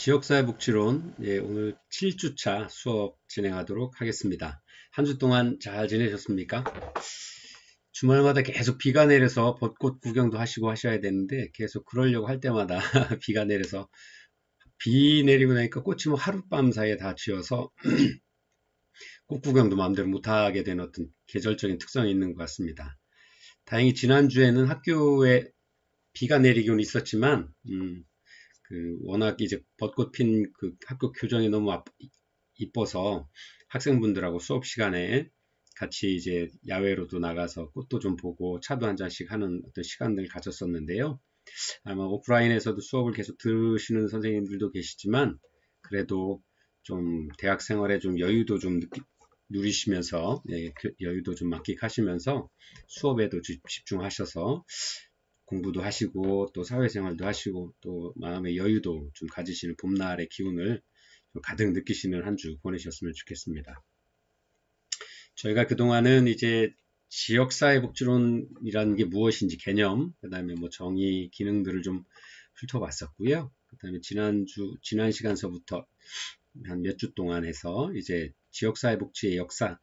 지역사회복지론 오늘 7주차 수업 진행하도록 하겠습니다. 한 주 동안 잘 지내셨습니까? 주말마다 계속 비가 내려서 벚꽃 구경도 하시고 하셔야 되는데 계속 그러려고 할 때마다 비가 내려서 비 내리고 나니까 꽃이 뭐 하룻밤 사이에 다 지어서 꽃 구경도 마음대로 못하게 되는 어떤 계절적인 특성이 있는 것 같습니다. 다행히 지난주에는 학교에 비가 내리긴 있었지만 워낙 이제 벚꽃 핀 그 학교 교정이 너무 이뻐서 학생분들하고 수업 시간에 같이 이제 야외로도 나가서 꽃도 좀 보고 차도 한 잔씩 하는 어떤 시간들을 가졌었는데요. 아마 오프라인에서도 수업을 계속 들으시는 선생님들도 계시지만 그래도 좀 대학 생활에 좀 여유도 좀 누리시면서 여유도 좀 만끽하시면서 수업에도 집중하셔서 공부도 하시고 또 사회생활도 하시고 또 마음의 여유도 좀 가지시는 봄날의 기운을 좀 가득 느끼시는 한 주 보내셨으면 좋겠습니다. 저희가 그동안은 이제 지역사회복지론이라는 게 무엇인지 개념, 그 다음에 뭐 정의, 기능들을 좀 훑어봤었고요. 그 다음에 지난 시간서부터 한 몇 주 동안 해서 이제 지역사회복지의 역사,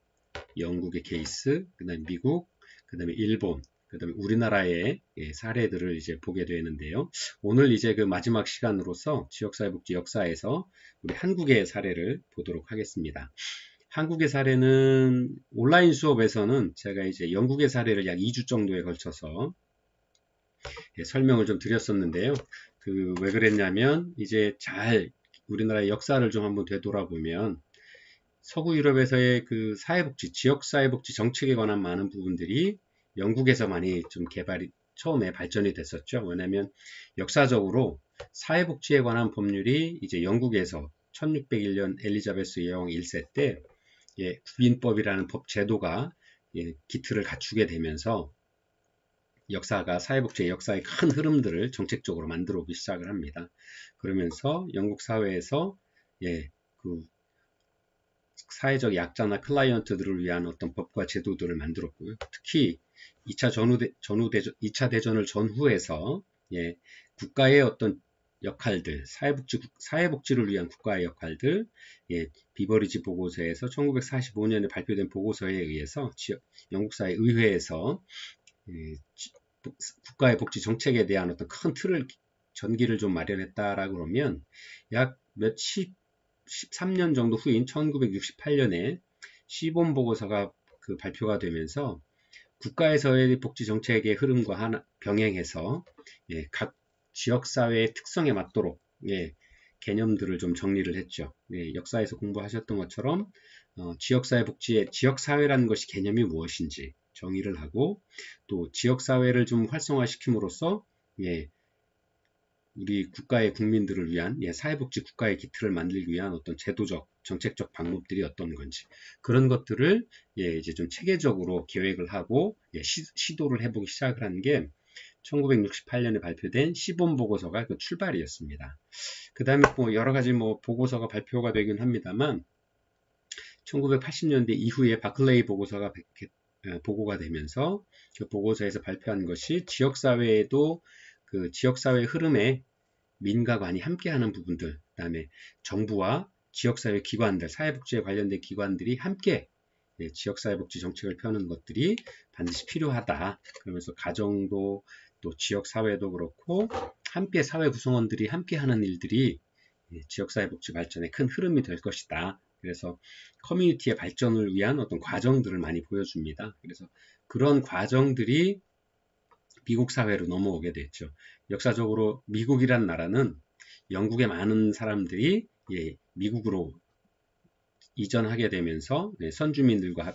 영국의 케이스, 그 다음에 미국, 그 다음에 일본, 그 다음에 우리나라의 사례들을 이제 보게 되는데요. 오늘 이제 그 마지막 시간으로서 지역사회복지 역사에서 우리 한국의 사례를 보도록 하겠습니다. 한국의 사례는 온라인 수업에서는 제가 이제 영국의 사례를 약 2주 정도에 걸쳐서 설명을 좀 드렸었는데요. 왜 그랬냐면 이제 잘 우리나라의 역사를 좀 한번 되돌아보면 서구 유럽에서의 그 사회복지, 지역사회복지 정책에 관한 많은 부분들이 영국에서 많이 좀 처음에 발전이 됐었죠. 왜냐하면 역사적으로 사회복지에 관한 법률이 이제 영국에서 1601년 엘리자베스 여왕 1세 때 국인법이라는 법 제도가 기틀을 갖추게 되면서 역사가 사회복지의 역사의 큰 흐름들을 정책적으로 만들어 오기 시작을 합니다. 그러면서 영국 사회에서 그 사회적 약자나 클라이언트들을 위한 어떤 법과 제도들을 만들었고요. 특히 2차 대전을 전후해서 국가의 어떤 역할들, 사회복지를 위한 국가의 역할들, 비버리지 보고서에서 1945년에 발표된 보고서에 의해서 영국 사회 의회에서 국가의 복지 정책에 대한 어떤 큰 전기를 좀 마련했다라고 그러면 약 13년 정도 후인 1968년에 시본 보고서가 발표가 되면서 국가에서의 복지 정책의 흐름과 병행해서 각 지역사회의 특성에 맞도록 개념들을 좀 정리를 했죠. 역사에서 공부하셨던 것처럼 지역사회 복지의 지역사회라는 것이 개념이 무엇인지 정의를 하고 또 지역사회를 좀 활성화시킴으로써 우리 국가의 국민들을 위한 사회복지 국가의 기틀을 만들기 위한 어떤 제도적, 정책적 방법들이 어떤 건지 그런 것들을 이제 좀 체계적으로 계획을 하고 시도를 해보기 시작을 한 게 1968년에 발표된 시본 보고서가 그 출발이었습니다. 그 다음에 여러 가지 보고서가 발표가 되긴 합니다만 1980년대 이후에 바클레이 보고서가 보고가 되면서 그 보고서에서 발표한 것이 지역사회에도 그 지역사회 흐름에 민과 관이 함께하는 부분들, 그 다음에 정부와 지역사회 기관들, 사회복지에 관련된 기관들이 함께 지역사회복지 정책을 펴는 것들이 반드시 필요하다. 그러면서 가정도 또 지역사회도 그렇고 함께 사회 구성원들이 함께하는 일들이 지역사회복지 발전의 큰 흐름이 될 것이다. 그래서 커뮤니티의 발전을 위한 어떤 과정들을 많이 보여줍니다. 그래서 그런 과정들이 미국 사회로 넘어오게 됐죠. 역사적으로 미국이란 나라는 영국의 많은 사람들이 미국으로 이전하게 되면서 선주민들과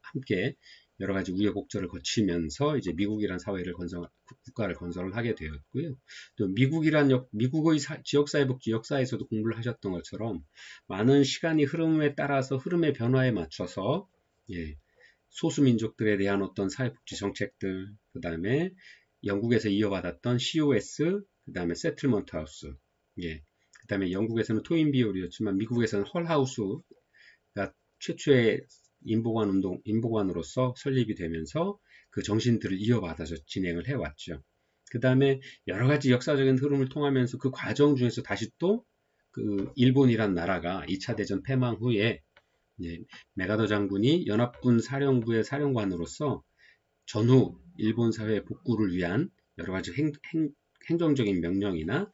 함께 여러 가지 우여곡절을 거치면서 이제 미국이란 국가를 건설을 하게 되었고요. 또 미국의 지역사회복지 역사에서도 공부를 하셨던 것처럼 많은 시간이 흐름에 따라서 흐름의 변화에 맞춰서 소수민족들에 대한 어떤 사회복지 정책들, 그 다음에 영국에서 이어받았던 COS, 그 다음에 세틀먼트 하우스, 그 다음에 영국에서는 토인 비올이었지만 미국에서는 헐하우스가 최초의 인보관으로서 설립이 되면서 그 정신들을 이어받아서 진행을 해왔죠. 그 다음에 여러 가지 역사적인 흐름을 통하면서 그 과정 중에서 다시 또 그 일본이란 나라가 2차 대전 패망 후에 메가더 장군이 연합군 사령부의 사령관으로서 전후 일본 사회 복구를 위한 여러 가지 행정적인 명령이나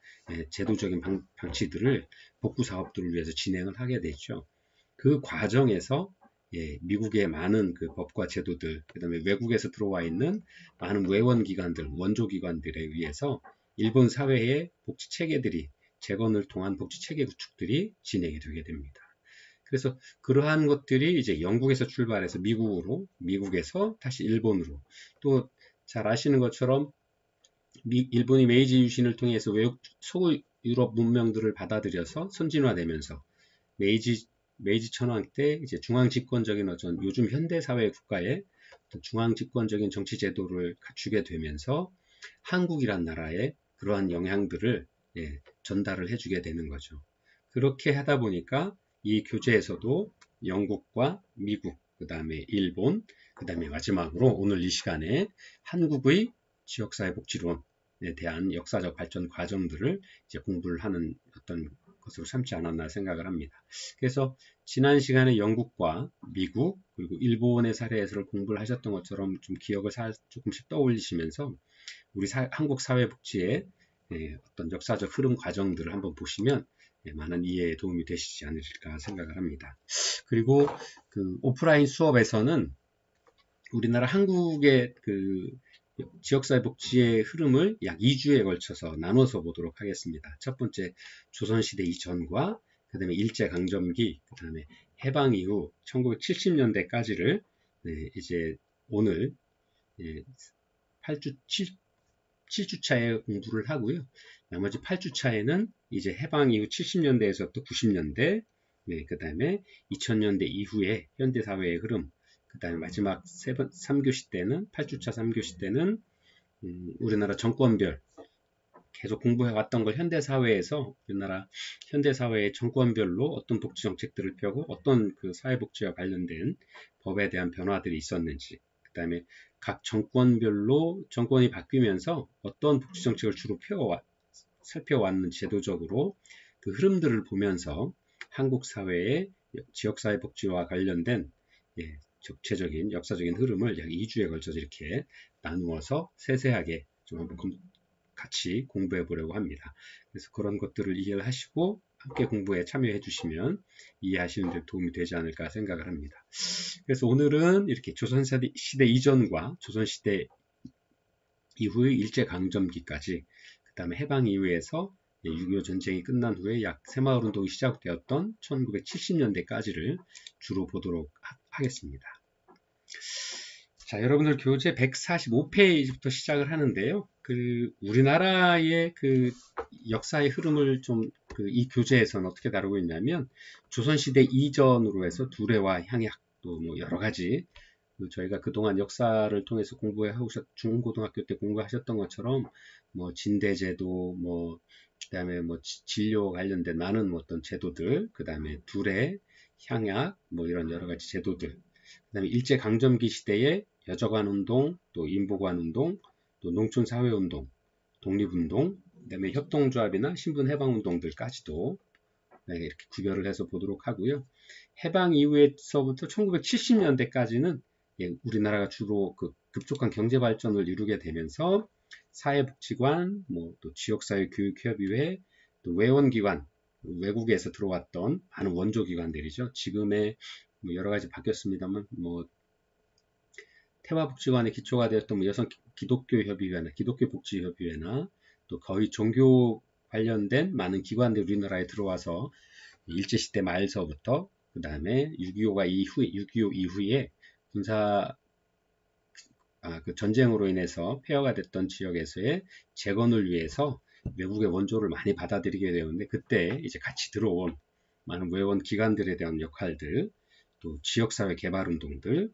제도적인 방치들을 복구 사업들을 위해서 진행을 하게 되죠. 그 과정에서 미국의 많은 그 법과 제도들, 그 다음에 외국에서 들어와 있는 많은 외원기관들, 원조기관들에 의해서 일본 사회의 복지 체계들이 재건을 통한 복지 체계 구축들이 진행이 되게 됩니다. 그래서 그러한 것들이 이제 영국에서 출발해서 미국으로, 미국에서 다시 일본으로, 또 잘 아시는 것처럼 일본이 메이지 유신을 통해서 외국 소유럽 문명들을 받아들여서 선진화되면서 메이지 천황 때 이제 중앙 집권적인 어떤 요즘 현대 사회 국가의 중앙 집권적인 정치 제도를 갖추게 되면서 한국이란 나라에 그러한 영향들을 전달을 해주게 되는 거죠. 그렇게 하다 보니까 이 교재에서도 영국과 미국, 그 다음에 일본, 그 다음에 마지막으로 오늘 이 시간에 한국의 지역사회복지론에 대한 역사적 발전 과정들을 이제 공부를 하는 어떤 것으로 삼지 않았나 생각을 합니다. 그래서 지난 시간에 영국과 미국 그리고 일본의 사례를 공부를 하셨던 것처럼 좀 기억을 조금씩 떠올리시면서 우리 한국 사회복지의 어떤 역사적 흐름 과정들을 한번 보시면 많은 이해에 도움이 되시지 않으실까 생각을 합니다. 그리고 그 오프라인 수업에서는 우리나라 한국의 그 지역사회복지의 흐름을 약 2주에 걸쳐서 나눠서 보도록 하겠습니다. 첫 번째 조선시대 이전과 그 다음에 일제강점기, 그 다음에 해방 이후 1970년대까지를 이제 오늘 7주차에 공부를 하고요. 나머지 8주차에는 이제 해방 이후 70년대에서부터 90년대, 그 다음에 2000년대 이후의 현대사회의 흐름, 그 다음에 마지막 3교시 때는 8주차 3교시 때는 우리나라 정권별 계속 공부해왔던 걸 현대사회에서 우리나라 현대사회의 정권별로 어떤 복지정책들을 펴고 어떤 그 사회복지와 관련된 법에 대한 변화들이 있었는지, 그 다음에 각 정권별로 정권이 바뀌면서 어떤 복지정책을 주로 살펴왔는지 제도적으로 그 흐름들을 보면서 한국 사회의 지역사회복지와 관련된 적체적인 역사적인 흐름을 약 2주에 걸쳐서 이렇게 나누어서 세세하게 좀 한번 같이 공부해 보려고 합니다. 그래서 그런 것들을 이해를 하시고 함께 공부에 참여해 주시면 이해하시는 데 도움이 되지 않을까 생각을 합니다. 그래서 오늘은 이렇게 조선시대 이전과 조선시대 이후의 일제강점기까지, 그 다음에 해방 이후에서 6.25 전쟁이 끝난 후에 약 새마을운동이 시작되었던 1970년대까지를 주로 보도록 하겠습니다. 자, 여러분들 교재 145페이지부터 시작을 하는데요. 우리나라의 그 역사의 흐름을 좀 이 교재에서는 어떻게 다루고 있냐면 조선시대 이전으로 해서 두레와 향약 또 뭐 여러 가지 저희가 그동안 역사를 통해서 중고등학교 때 공부하셨던 것처럼 뭐 진대제도 뭐 그다음에 뭐 진료 관련된 많은 어떤 제도들, 그다음에 두레, 향약 뭐 이런 여러 가지 제도들, 그다음에 일제강점기 시대의 여저관운동, 또 인보관운동, 또 농촌사회운동, 독립운동, 그다음에 협동조합이나 신분해방운동들까지도 이렇게 구별을 해서 보도록 하고요. 해방 이후에서부터 1970년대까지는 우리나라가 주로 그 급속한 경제발전을 이루게 되면서 사회복지관, 뭐 또 지역사회교육협의회, 또 외원기관, 외국에서 들어왔던 많은 원조기관들이죠. 지금의 뭐 여러 가지 바뀌었습니다만 뭐 태화복지관의 기초가 되었던 뭐 여성 기독교협의회나 기독교복지협의회나 또 거의 종교 관련된 많은 기관들이 우리나라에 들어와서 일제시대 말서부터 그 다음에 6.25 이후에 그 전쟁으로 인해서 폐허가 됐던 지역에서의 재건을 위해서 외국의 원조를 많이 받아들이게 되었는데, 그때 이제 같이 들어온 많은 외원 기관들에 대한 역할들, 또 지역사회 개발운동들,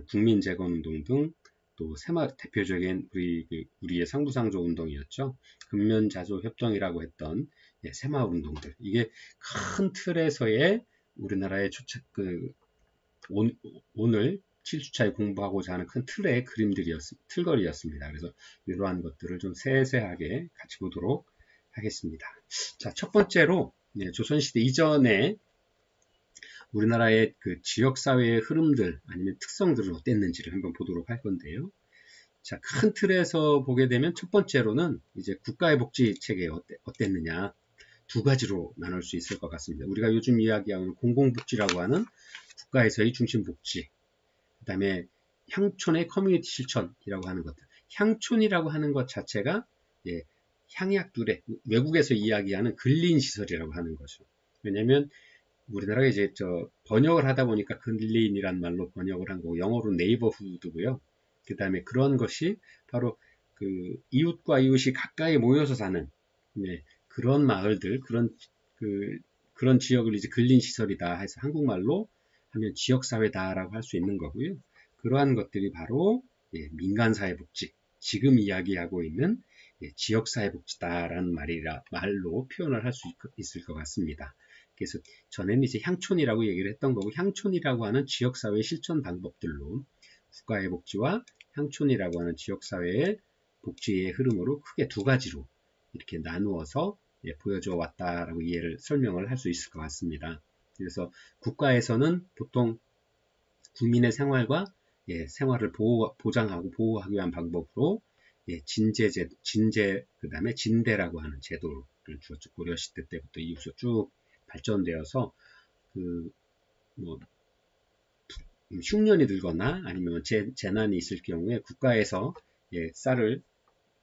국민재건운동 등, 또 대표적인 우리의 상부상조 운동이었죠. 근면자조협정이라고 했던 새마을운동들. 이게 큰 틀에서의 우리나라의 오늘 7주차에 공부하고자 하는 큰 틀의 틀거리였습니다. 그래서 이러한 것들을 좀 세세하게 같이 보도록 하겠습니다. 자, 첫 번째로 네, 조선시대 이전에 우리나라의 그 지역사회의 흐름들 아니면 특성들은 어땠는지를 한번 보도록 할 건데요. 자, 큰 틀에서 보게 되면 첫 번째로는 이제 국가의 복지 체계 어땠느냐. 두 가지로 나눌 수 있을 것 같습니다. 우리가 요즘 이야기하는 공공복지라고 하는 국가에서의 중심복지, 그 다음에 향촌의 커뮤니티 실천이라고 하는 것들. 향촌이라고 하는 것 자체가 예, 향약두레, 외국에서 이야기하는 근린시설이라고 하는 거죠. 왜냐하면 우리나라가 이제 번역을 하다 보니까 근린이란 말로 번역을 한 거고, 영어로 네이버후드고요. 그 다음에 그런 것이 바로 그 이웃과 이웃이 가까이 모여서 사는 네, 그런 마을들, 그런 지역을 이제 근린시설이다 해서 한국말로 하면 지역사회다라고 할 수 있는 거고요. 그러한 것들이 바로 예, 민간사회복지, 지금 이야기하고 있는 예, 지역사회복지다라는 말로 표현을 할 수 있을 것 같습니다. 그래서 전에는 이제 향촌이라고 얘기를 했던 거고, 향촌이라고 하는 지역사회 실천 방법들로 국가의 복지와 향촌이라고 하는 지역사회의 복지의 흐름으로 크게 두 가지로 이렇게 나누어서 예, 보여줘 왔다라고 설명을 할 수 있을 것 같습니다. 그래서 국가에서는 보통 국민의 생활과 예, 생활을 보장하고 보호하기 위한 방법으로 예, 진제, 그 다음에 진대라고 하는 제도를 주었죠. 고려시대 때부터 이후서 쭉 발전되어서 뭐 흉년이 들거나 아니면 재난이 있을 경우에 국가에서 예, 쌀을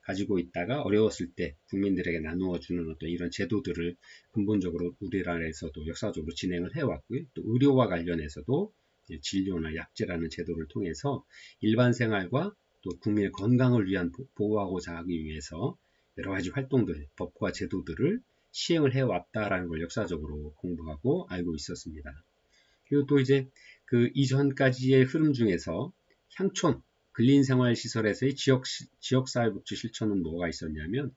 가지고 있다가 어려웠을 때 국민들에게 나누어 주는 어떤 이런 제도들을 근본적으로 우리나라에서도 역사적으로 진행을 해왔고요. 또 의료와 관련해서도 진료나 약제라는 제도를 통해서 일반 생활과 또 국민의 건강을 위한 보호하고자 하기 위해서 여러 가지 활동들, 법과 제도들을 시행을 해왔다라는 걸 역사적으로 공부하고 알고 있었습니다. 그리고 또 이제 그 이전까지의 흐름 중에서 향촌, 근린생활시설에서의 지역사회복지 실천은 뭐가 있었냐면,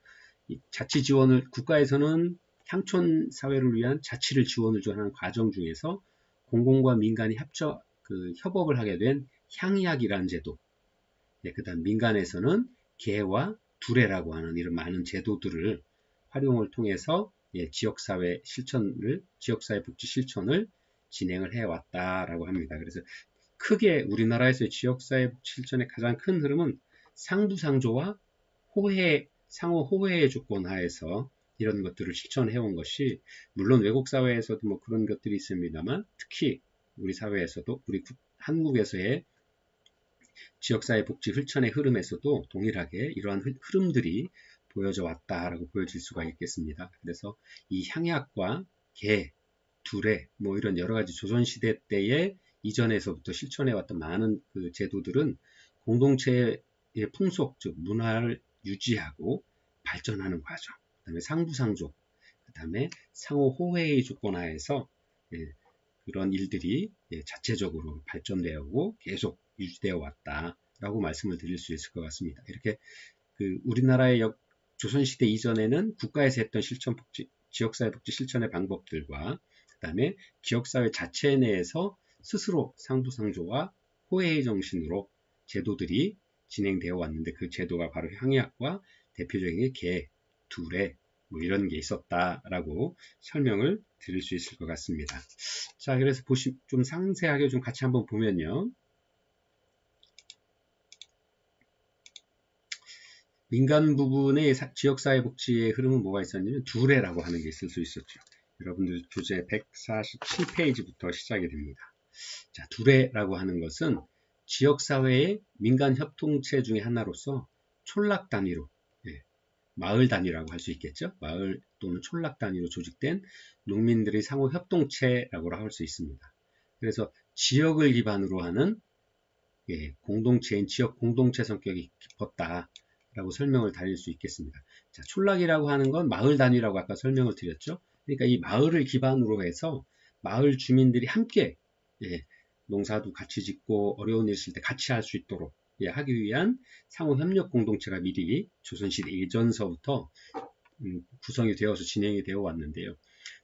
자치 지원을, 국가에서는 향촌 사회를 위한 자치를 지원을 하는 과정 중에서 공공과 민간이 협업을 하게 된 향약이라는 제도, 네, 그 다음 민간에서는 계와 두레라고 하는 이런 많은 제도들을 활용을 통해서 예, 지역사회 복지 실천을 진행을 해왔다라고 합니다. 그래서 크게 우리나라에서의 지역사회 복지 실천의 가장 큰 흐름은 상부상조와 상호 호혜의 조건 하에서 이런 것들을 실천해온 것이, 물론 외국 사회에서도 뭐 그런 것들이 있습니다만, 특히 우리 사회에서도, 한국에서의 지역사회 복지 실천의 흐름에서도 동일하게 이러한 흐름들이 보여져 왔다라고 보여질 수가 있겠습니다. 그래서 이 향약과 계, 두레, 뭐 이런 여러 가지 조선시대 때의 이전에서부터 실천해왔던 많은 그 제도들은 공동체의 풍속, 즉 문화를 유지하고 발전하는 과정, 그 다음에 상부상조, 그 다음에 상호 호혜의 조건 하에서 예, 그런 일들이 예, 자체적으로 발전되고 계속 유지되어 왔다라고 말씀을 드릴 수 있을 것 같습니다. 이렇게 그 우리나라의 조선시대 이전에는 국가에서 했던 지역사회 복지 실천의 방법들과 그 다음에 지역사회 자체 내에서 스스로 상부상조와 호혜의 정신으로 제도들이 진행되어 왔는데, 그 제도가 바로 향약과 대표적인 계, 두레, 뭐 이런 게 있었다라고 설명을 드릴 수 있을 것 같습니다. 자, 그래서 좀 상세하게 좀 같이 한번 보면요. 민간 부분의 지역사회복지의 흐름은 뭐가 있었냐면 두레라고 하는 게 있을 수 있었죠. 여러분들 교재 147페이지부터 시작이 됩니다. 자, 두레라고 하는 것은 지역사회의 민간협동체 중에 하나로서 촌락 단위로, 예, 마을 단위라고 할 수 있겠죠. 마을 또는 촌락 단위로 조직된 농민들의 상호 협동체라고 할 수 있습니다. 그래서 지역을 기반으로 하는 예, 공동체인 지역 공동체 성격이 깊었다라고 설명을 드릴 수 있겠습니다. 자, 촌락이라고 하는 건 마을 단위라고 아까 설명을 드렸죠. 그러니까 이 마을을 기반으로 해서 마을 주민들이 함께 예, 농사도 같이 짓고 어려운 일 있을 때 같이 할 수 있도록 예, 하기 위한 상호 협력 공동체가 미리 조선시대 예전서부터 구성이 되어서 진행이 되어 왔는데요.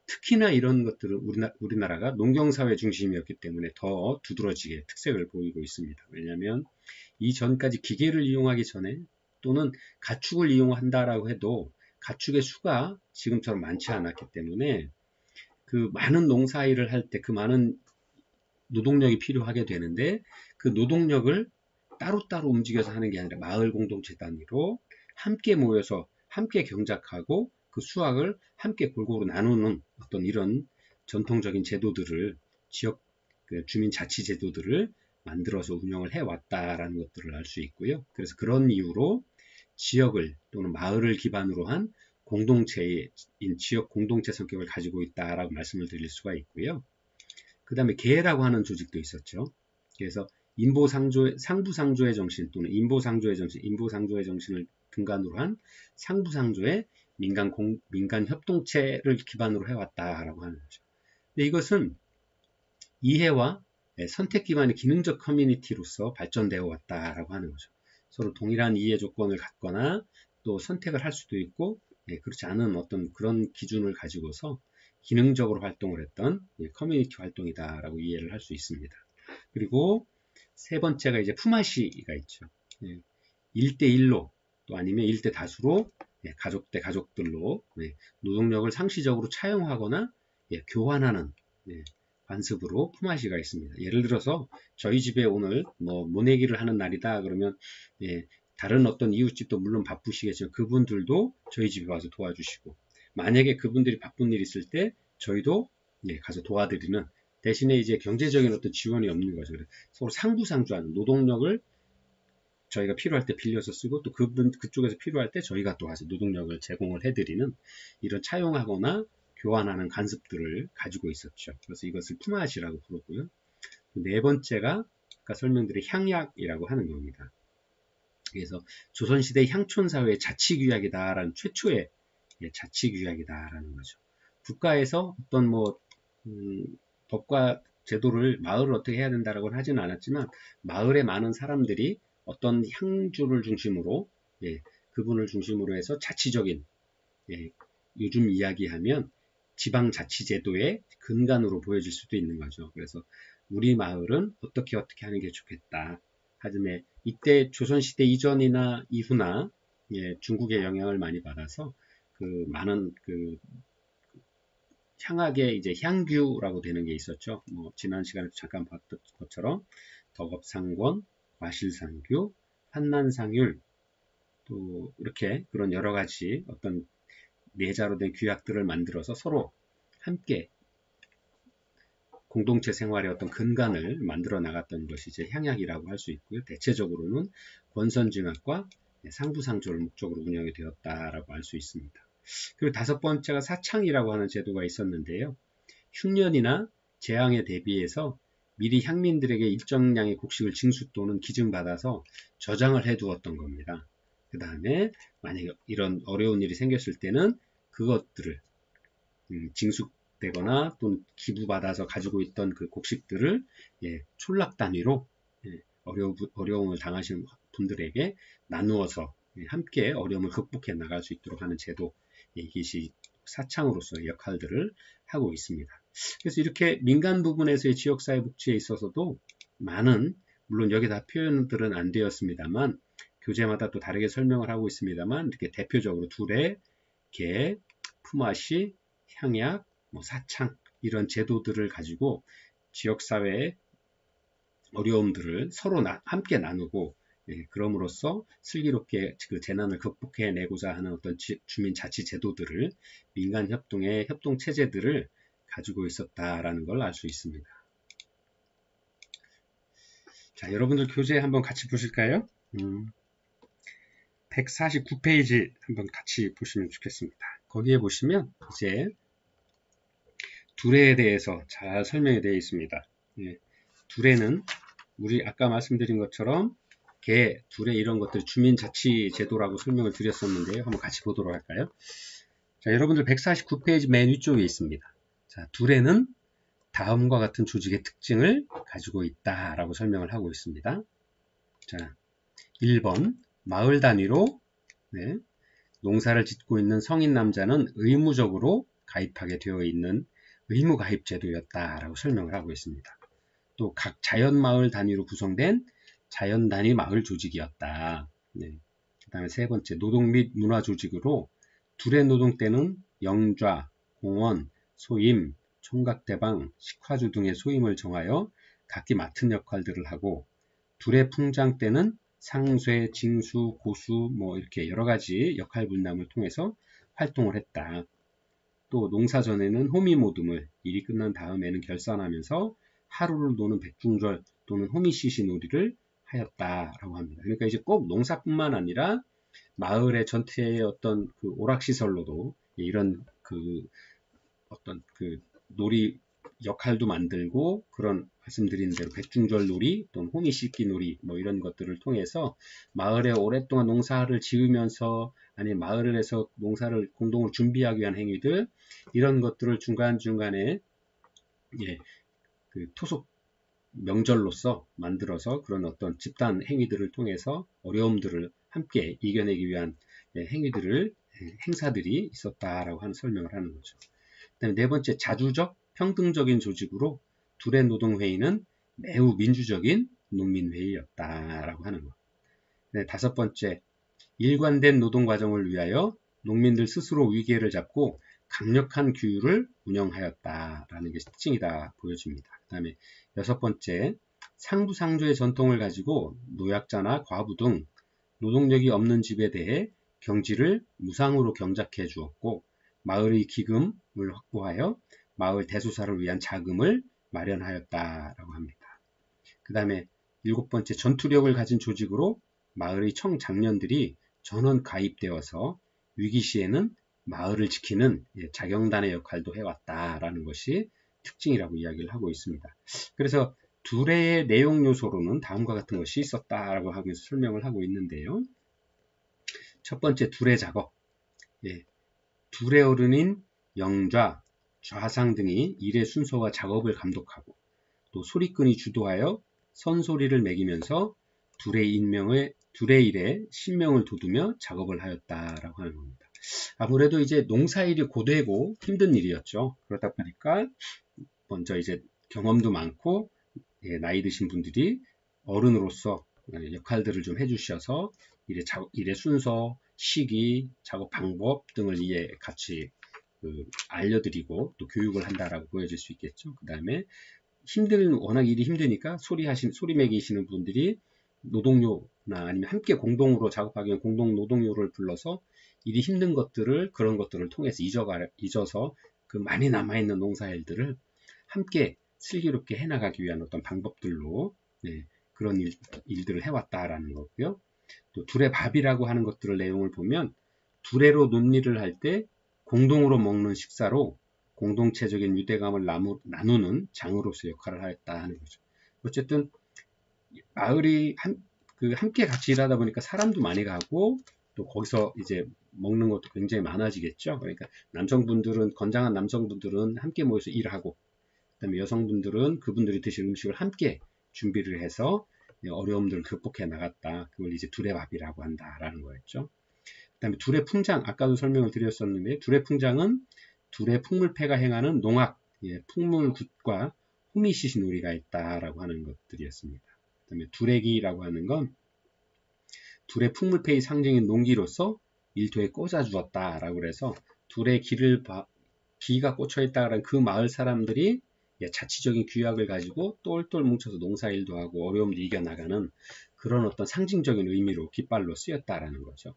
특히나 이런 것들은 우리나라가 농경사회 중심이었기 때문에 더 두드러지게 특색을 보이고 있습니다. 왜냐하면 이전까지 기계를 이용하기 전에 또는 가축을 이용한다라고 해도 가축의 수가 지금처럼 많지 않았기 때문에 그 많은 농사일을 할 때 그 많은 노동력이 필요하게 되는데 그 노동력을 따로따로 움직여서 하는 게 아니라 마을 공동체 단위로 함께 모여서 함께 경작하고 그 수확을 함께 골고루 나누는 어떤 이런 전통적인 제도들을 지역 주민자치 제도들을 만들어서 운영을 해왔다라는 것들을 알 수 있고요. 그래서 그런 이유로 지역을 또는 마을을 기반으로 한 공동체인 지역 공동체 성격을 가지고 있다라고 말씀을 드릴 수가 있고요. 그 다음에 계라고 하는 조직도 있었죠. 그래서 상부상조의 정신 또는 인보상조의 정신을 근간으로 한 상부상조의 민간 협동체를 기반으로 해왔다라고 하는 거죠. 근데 이것은 이해와 선택 기반의 기능적 커뮤니티로서 발전되어 왔다라고 하는 거죠. 서로 동일한 이해 조건을 갖거나 또 선택을 할 수도 있고 그렇지 않은 어떤 그런 기준을 가지고서 기능적으로 활동을 했던 커뮤니티 활동이다라고 이해를 할 수 있습니다. 그리고 세 번째가 이제 품앗이가 있죠. 1대1로 또 아니면 1대 다수로 가족 대 가족들로 노동력을 상시적으로 차용하거나 교환하는 관습으로 품앗이가 있습니다. 예를 들어서 저희 집에 오늘 뭐 모내기를 하는 날이다 그러면 다른 어떤 이웃집도 물론 바쁘시겠지만 그분들도 저희 집에 와서 도와주시고 만약에 그분들이 바쁜 일 있을 때 저희도 가서 도와드리는 대신에 이제 경제적인 어떤 지원이 없는 거죠. 서로 상부상조하는 노동력을 저희가 필요할 때 빌려서 쓰고 또 그쪽에서 필요할 때 저희가 또 가서 노동력을 제공을 해드리는 이런 차용하거나 교환하는 관습들을 가지고 있었죠. 그래서 이것을 품앗이라고 부르고요. 네 번째가 아까 설명드린 향약이라고 하는 겁니다. 그래서 조선시대 향촌사회의 자치규약이다라는 최초의 자치규약이다라는 거죠. 국가에서 어떤 법과 제도를 마을을 어떻게 해야 된다라고는 하지는 않았지만 마을의 많은 사람들이 어떤 향주를 중심으로 그분을 중심으로 해서 자치적인 요즘 이야기하면 지방자치제도의 근간으로 보여질 수도 있는 거죠. 그래서 우리 마을은 어떻게 하는 게 좋겠다. 하지만 이때 조선시대 이전이나 이후나 중국의 영향을 많이 받아서 그 많은 향학의 이제 향규라고 되는 게 있었죠. 지난 시간에 잠깐 봤던 것처럼 덕업상권, 과실상규, 환난상율 또 이렇게 그런 여러 가지 어떤 내자로 된 규약들을 만들어서 서로 함께 공동체 생활의 어떤 근간을 만들어 나갔던 것이 이제 향약이라고 할 수 있고요. 대체적으로는 권선징악과 상부상조를 목적으로 운영이 되었다라고 알 수 있습니다. 그리고 다섯 번째가 사창이라고 하는 제도가 있었는데요. 흉년이나 재앙에 대비해서 미리 향민들에게 일정량의 곡식을 징수 또는 기증받아서 저장을 해두었던 겁니다. 그 다음에 만약에 이런 어려운 일이 생겼을 때는 그것들을 징수되거나 또는 기부받아서 가지고 있던 그 곡식들을 촌락 단위로 어려움을 당하시는 분들에게 나누어서 함께 어려움을 극복해 나갈 수 있도록 하는 제도, 이것이 사창으로서의 역할들을 하고 있습니다. 그래서 이렇게 민간 부분에서의 지역사회 복지에 있어서도 많은, 물론 여기 다 표현들은 안 되었습니다만 교재마다 또 다르게 설명을 하고 있습니다만 이렇게 대표적으로 두레, 개, 품앗이, 향약, 사창 이런 제도들을 가지고 지역사회의 어려움들을 서로 함께 나누고 그럼으로써 슬기롭게 그 재난을 극복해내고자 하는 어떤 주민자치 제도들을 민간 협동의 협동 체제들을 가지고 있었다라는 걸 알 수 있습니다. 자, 여러분들 교재 한번 같이 보실까요? 149페이지 한번 같이 보시면 좋겠습니다. 거기에 보시면 이제 두레에 대해서 잘 설명이 되어 있습니다. 두레는 우리 아까 말씀드린 것처럼 개, 두레 이런 것들 주민자치제도라고 설명을 드렸었는데요. 한번 같이 보도록 할까요? 자, 여러분들 149페이지 맨 위쪽에 있습니다. 자, 두레는 다음과 같은 조직의 특징을 가지고 있다라고 설명을 하고 있습니다. 자, 1번 마을 단위로 농사를 짓고 있는 성인 남자는 의무적으로 가입하게 되어 있는 의무가입 제도였다라고 설명을 하고 있습니다. 또 각 자연마을 단위로 구성된 자연단위 마을 조직이었다. 그 다음에 세 번째 노동 및 문화 조직으로 두레 노동 때는 영좌, 공원, 소임, 총각대방, 식화주 등의 소임을 정하여 각기 맡은 역할들을 하고, 둘의 풍장 때는 상쇄, 징수, 고수 뭐 이렇게 여러 가지 역할 분담을 통해서 활동을 했다. 또 농사 전에는 호미모둠을, 일이 끝난 다음에는 결산하면서 하루를 노는 백중절 또는 호미시시 놀이를 하였다라고 합니다. 그러니까 이제 꼭 농사뿐만 아니라 마을의 전체의 어떤 그 오락시설로도 이런 그 어떤 그 놀이 역할도 만들고, 그런 말씀드린 대로 백중절 놀이 또는 호미 씻기 놀이 뭐 이런 것들을 통해서 마을에 오랫동안 농사를 지으면서, 아니 마을에서 농사를 공동으로 준비하기 위한 행위들, 이런 것들을 중간중간에 그 토속 명절로서 만들어서 그런 어떤 집단 행위들을 통해서 어려움들을 함께 이겨내기 위한 행위들을, 행사들이 있었다라고 하는 설명을 하는 거죠. 그다음에 네 번째, 자주적 평등적인 조직으로 둘의 노동회의는 매우 민주적인 농민회의였다라고 하는 것. 네, 다섯 번째, 일관된 노동 과정을 위하여 농민들 스스로 위계를 잡고 강력한 규율을 운영하였다라는 게 특징이다 보여집니다. 그 다음에 여섯 번째, 상부상조의 전통을 가지고 노약자나 과부 등 노동력이 없는 집에 대해 경지를 무상으로 경작해 주었고, 마을의 기금을 확보하여 마을 대소사를 위한 자금을 마련하였다라고 합니다. 그 다음에 일곱 번째, 전투력을 가진 조직으로 마을의 청장년들이 전원 가입되어서 위기 시에는 마을을 지키는 자경단의 역할도 해왔다라는 것이 특징이라고 이야기를 하고 있습니다. 그래서 둘의 내용 요소로는 다음과 같은 것이 있었다라고 하면서 설명을 하고 있는데요. 첫 번째, 둘의 작업. 둘의 어른인 영좌, 좌상 등이 일의 순서와 작업을 감독하고, 또 소리꾼이 주도하여 선소리를 매기면서 둘의 일에 신명을 돋우며 작업을 하였다라고 하는 겁니다. 아무래도 이제 농사일이 고되고 힘든 일이었죠. 그러다 보니까 먼저 이제 경험도 많고 나이 드신 분들이 어른으로서 역할들을 좀 해주셔서 일의 순서, 시기, 작업 방법 등을 같이 알려드리고 또 교육을 한다라고 보여질 수 있겠죠. 그 다음에 워낙 일이 힘드니까 소리 매기시는 분들이 노동요나 아니면 함께 공동으로 작업하기 위한 공동 노동요를 불러서 일이 힘든 것들을, 그런 것들을 통해서 잊어서 그 많이 남아있는 농사일들을 함께 슬기롭게 해나가기 위한 어떤 방법들로 그런 일들을 해왔다라는 거고요. 또 둘의 밥이라고 하는 것들을 내용을 보면, 둘애로 논일을 할 때 공동으로 먹는 식사로 공동체적인 유대감을 나누는 장으로서 역할을 하였다 하는 거죠. 어쨌든 마을이 함께 같이 일하다 보니까 사람도 많이 가고, 또 거기서 이제 먹는 것도 굉장히 많아지겠죠. 그러니까 건장한 남성분들은 함께 모여서 일하고, 그다음에 여성분들은 그분들이 드실 음식을 함께 준비를 해서 어려움들을 극복해 나갔다. 그걸 이제 둘의 밥이라고 한다라는 거였죠. 그다음에 둘의 풍장, 아까도 설명을 드렸었는데, 둘의 풍장은 둘의 풍물패가 행하는 농악, 풍물굿과 호미시시 놀이가 있다라고 하는 것들이었습니다. 그다음에 둘의기라고 하는 건 둘의 풍물패의 상징인 농기로서 일터에 꽂아주었다라고 그래서, 둘의 기가 꽂혀있다라는 그 마을 사람들이 자치적인 규약을 가지고 똘똘 뭉쳐서 농사일도 하고 어려움도 이겨나가는 그런 어떤 상징적인 의미로 깃발로 쓰였다라는 거죠.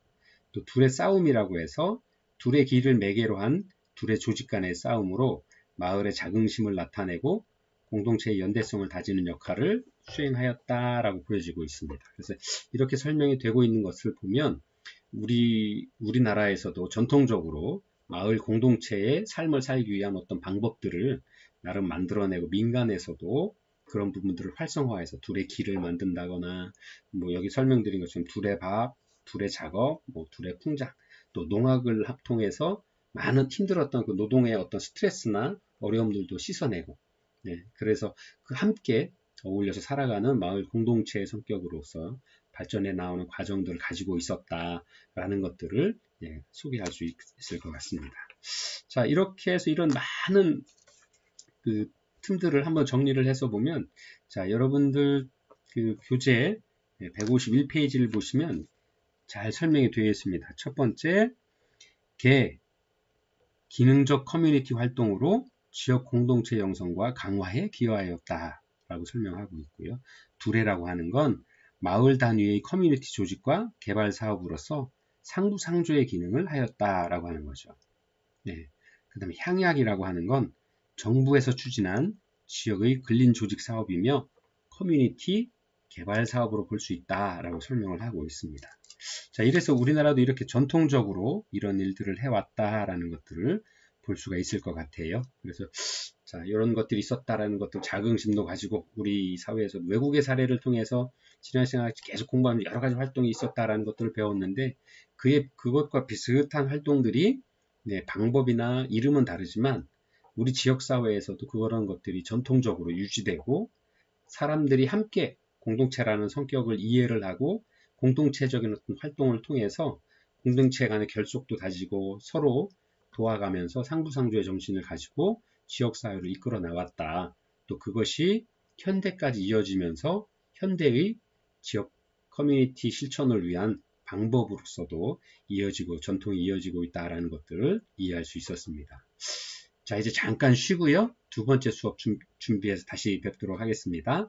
또 둘의 싸움이라고 해서, 둘의 기를 매개로 한 둘의 조직 간의 싸움으로 마을의 자긍심을 나타내고 공동체의 연대성을 다지는 역할을 수행하였다라고 보여지고 있습니다. 그래서 이렇게 설명이 되고 있는 것을 보면, 우리나라에서도 전통적으로 마을 공동체의 삶을 살기 위한 어떤 방법들을 나름 만들어내고, 민간에서도 그런 부분들을 활성화해서 둘의 길을 만든다거나, 뭐 여기 설명드린 것처럼 둘의 밥, 둘의 작업, 뭐 둘의 풍장, 또 농악을 통해서 많은 힘들었던 그 노동의 어떤 스트레스나 어려움들도 씻어내고, 그래서 함께 어울려서 살아가는 마을 공동체의 성격으로서 발전해 나오는 과정들을 가지고 있었다라는 것들을 소개할 수 있을 것 같습니다. 자, 이렇게 해서 이런 많은 그 틈들을 한번 정리를 해서 보면, 자, 여러분들 그 교재 151페이지를 보시면 잘 설명이 되어 있습니다. 첫 번째, 기능적 커뮤니티 활동으로 지역 공동체 형성과 강화에 기여하였다라고 설명하고 있고요. 두레라고 하는 건 마을 단위의 커뮤니티 조직과 개발 사업으로서 상부상조의 기능을 하였다라고 하는 거죠. 네. 그 다음에 향약이라고 하는 건 정부에서 추진한 지역의 근린 조직 사업이며 커뮤니티 개발 사업으로 볼 수 있다라고 설명을 하고 있습니다. 자, 이래서 우리나라도 이렇게 전통적으로 이런 일들을 해왔다라는 것들을 볼 수가 있을 것 같아요. 그래서 자, 이런 것들이 있었다라는 것도 자긍심도 가지고 우리 사회에서 외국의 사례를 통해서 지난 시간에 계속 공부하는 여러 가지 활동이 있었다라는 것들을 배웠는데 그것과 비슷한 활동들이 네, 방법이나 이름은 다르지만 우리 지역 사회에서도 그런 것들이 전통적으로 유지되고 사람들이 함께 공동체라는 성격을 이해를 하고 공동체적인 어떤 활동을 통해서 공동체 간의 결속도 다지고 서로 도와가면서 상부상조의 정신을 가지고 지역사회를 이끌어 나왔다. 또 그것이 현대까지 이어지면서 현대의 지역 커뮤니티 실천을 위한 방법으로서도 이어지고 전통이 이어지고 있다라는 것들을 이해할 수 있었습니다. 자, 이제 잠깐 쉬고요. 두 번째 수업 준비해서 다시 뵙도록 하겠습니다.